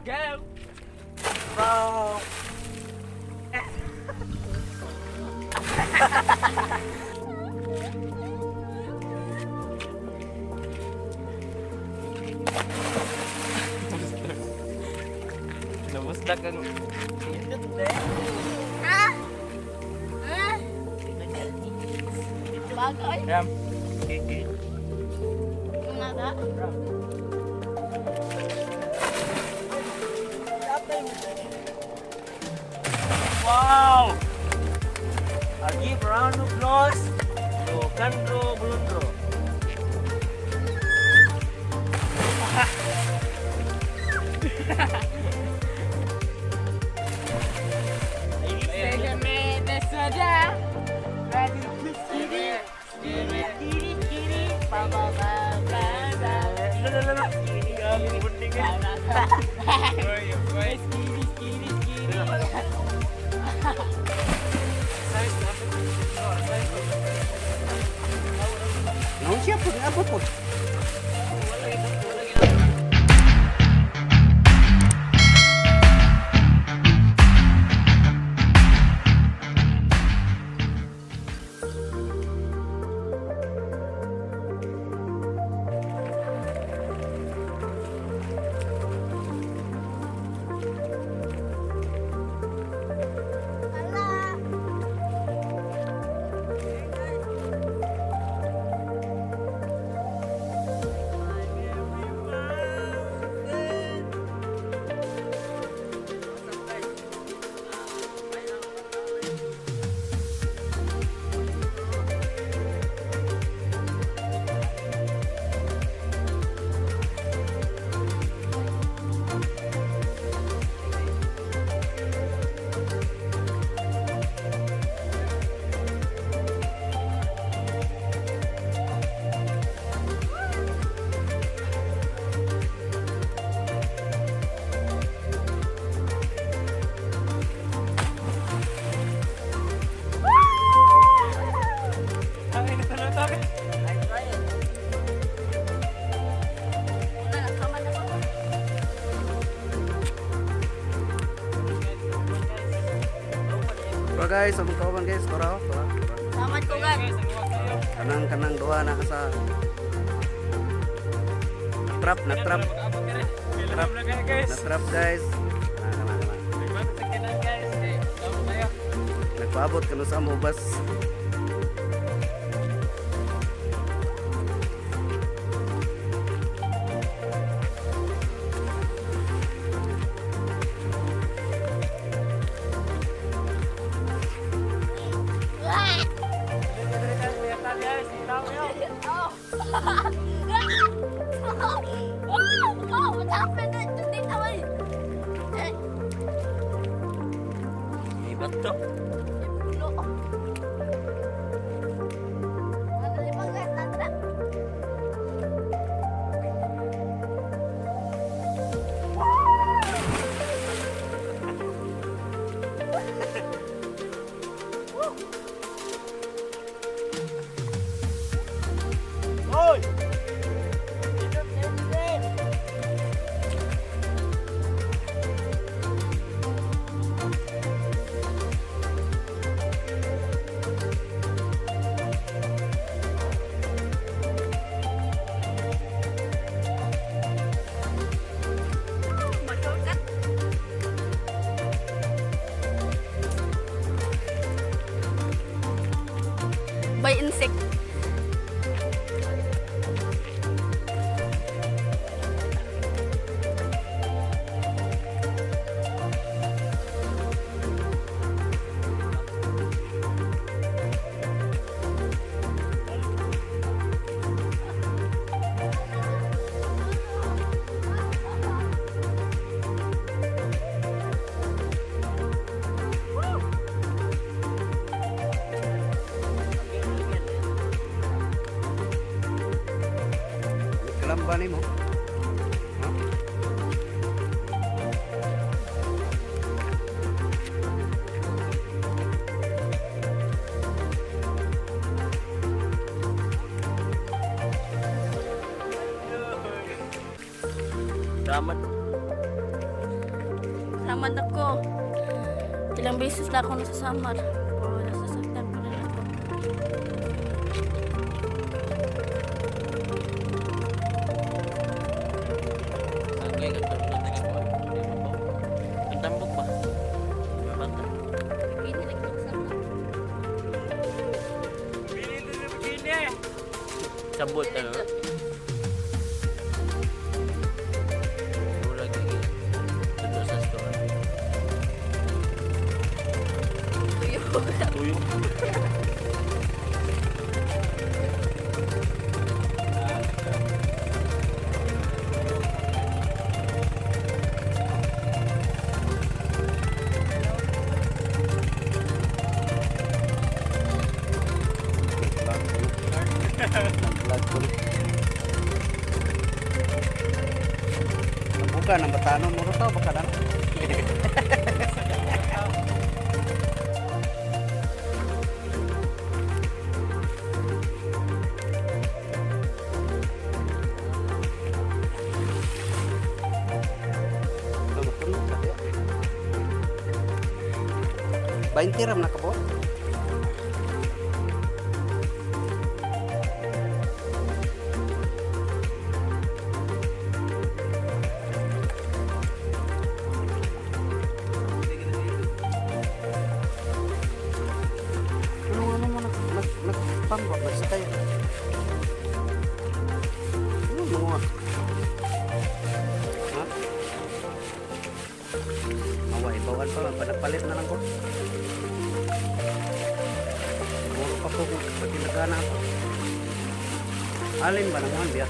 Go! Bro! Namusdak ang ikot eh. Ha? Ha? Bagay? Ram. Nada? Wow! I give round of applause to Kandro Bulundro. Naon siya po, abot po. Pero guys, among kauban guys, para. Salamat ko gan. Kanang doa na sa trap guys. Nagpaabot kanu sa mo bas. What happened? Dito ay. Ibat to. Pulo. Ano limang guys, tatra. Hoy! By insect. Kalamba nimo. Ha? Salamat. naman ako. Ilang beses na ako nasasamar. O, nasasaktan ko na ako. Sagay ka tulad ng ikaw. Ang tambok ba? Bata. Kinilig ko sa mga. Sabot ano? Wala lagi. Tudo sa store. Tuyo. Tuyo. Nag-vlog ko rin. Nabuka ng batanon mo rin baka na. Tunog-tunog ka, ya. 20 ram na ka po? Ano mo nagpambak ba sa tayo? Ano mo nga? Ha? Away, bawal pa lang. Panapalit na lang ko. Siguro pa ko kung pagkinagana ako. Alin ba naman biya?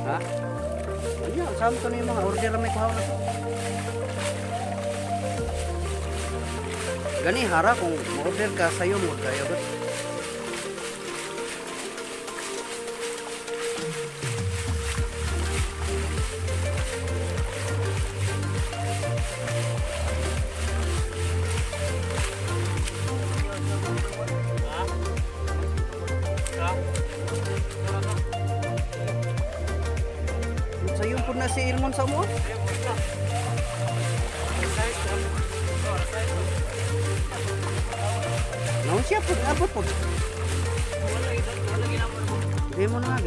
Ha? Ano, kasama ko na yung mga order na may kuhaw na to. Gani hara kung ma-order ka sa'yo mo kayo ba? Sa'yo po na si Ilmon sa mo? Naon siya po, abot po. Hindi mo na nga.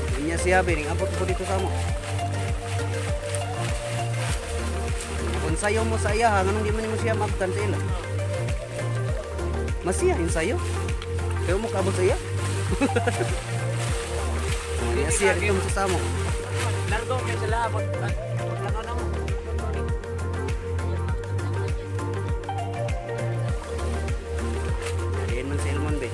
Hindi niya siya, biring abot po dito sa mo. Kung sayo mo sa iya, anong di mo siya mabutan sa ila? Masiya, yung sayo. Kaya mo kabot sa iya? Hindi siya dito mo sa mo. Largo kay sila abot. Lang ano mo. Diyan man si Ilmon, be.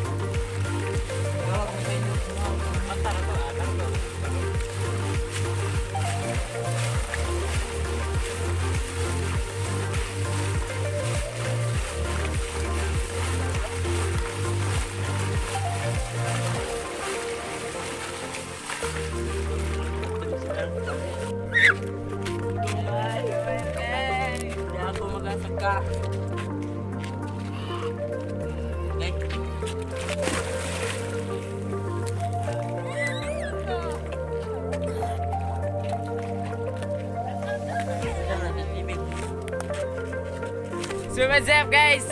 Hindi ako magasagka. Okay. So what's up guys?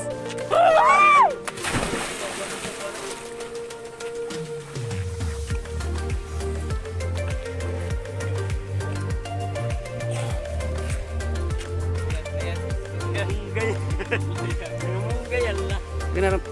Ganyan na. Pinarap.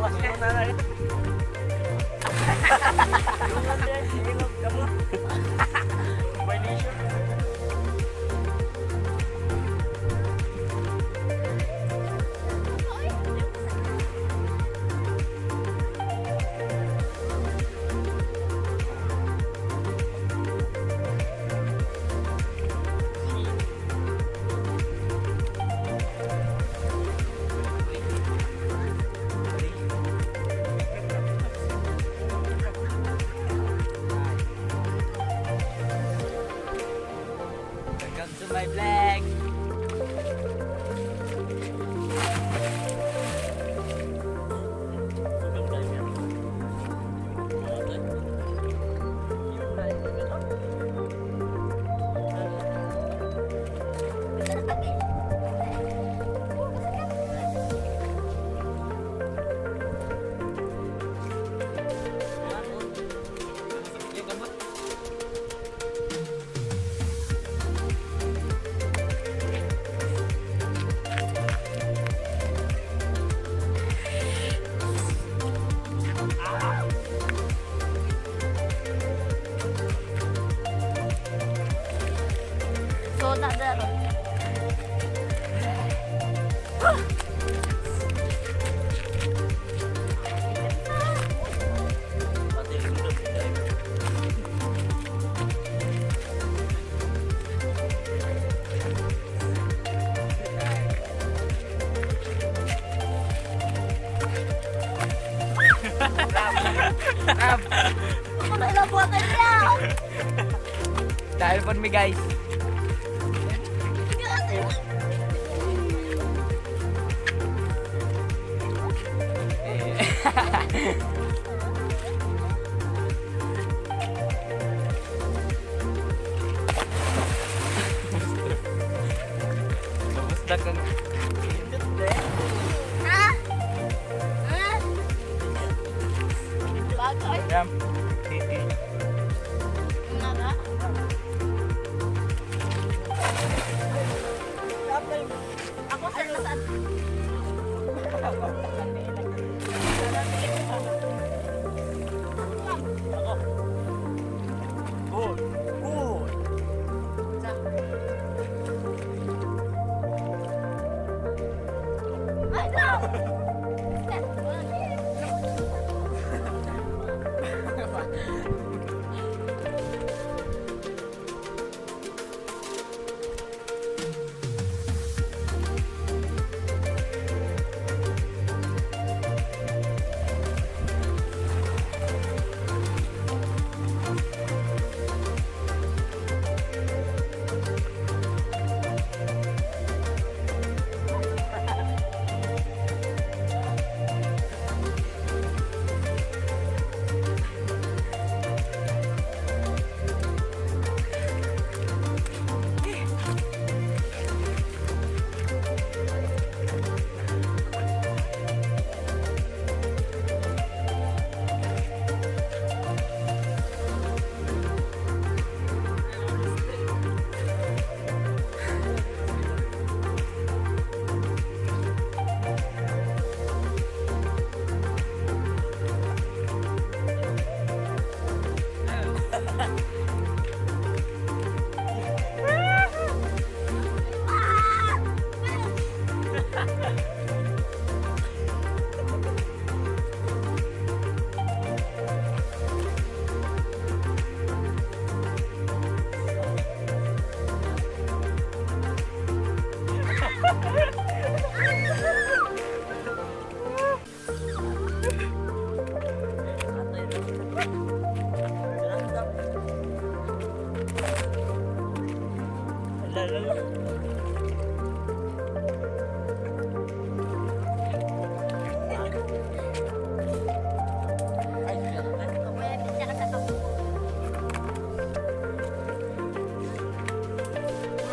Welcome to my vlog. So, nadaro. Pati rin doon. Ako na ilang buwatan niya! Dahil po mi guys. Kamusta kang Ha? Ha? Bagay. Ram? Nara. Ako sir, nasaan? Good. Good. Ay, no!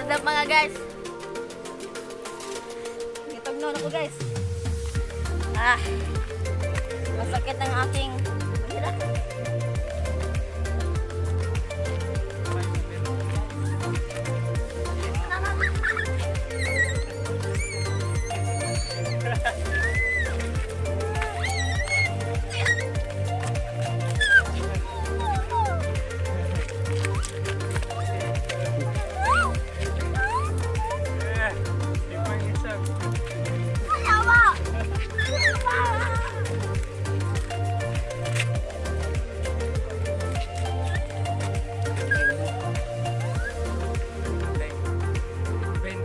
What's up mga guys? Gitagnon ako guys. Masakit ang aking hila.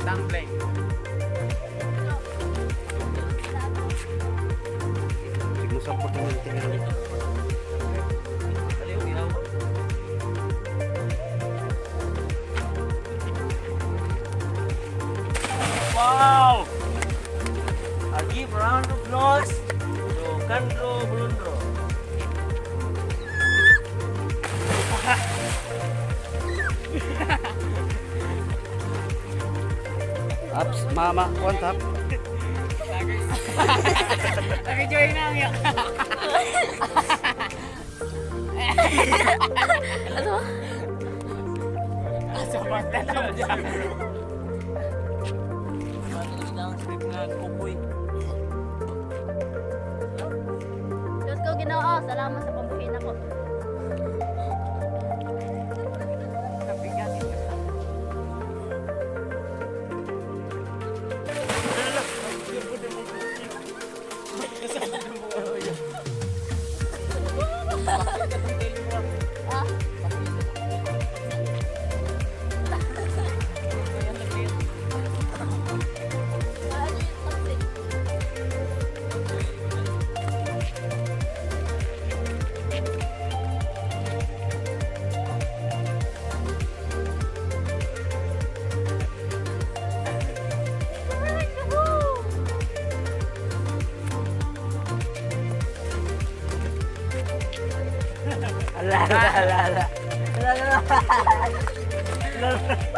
dumpling. Sige, support mo yung tingin dito. Aliw, ilaw. Wow! I give round of applause to Kandro Bulundro. Ups, mama, on top. Nag-join na ang yak. Ano? Asa magtanong dyan. Ano na ang script nga kukoy. Diyos ko, Ginoo, salamat sa pambuhin ako. Nabigatin ka. Ah, ano yung toxic? Ala, ala, ala, ala. Ala, ala.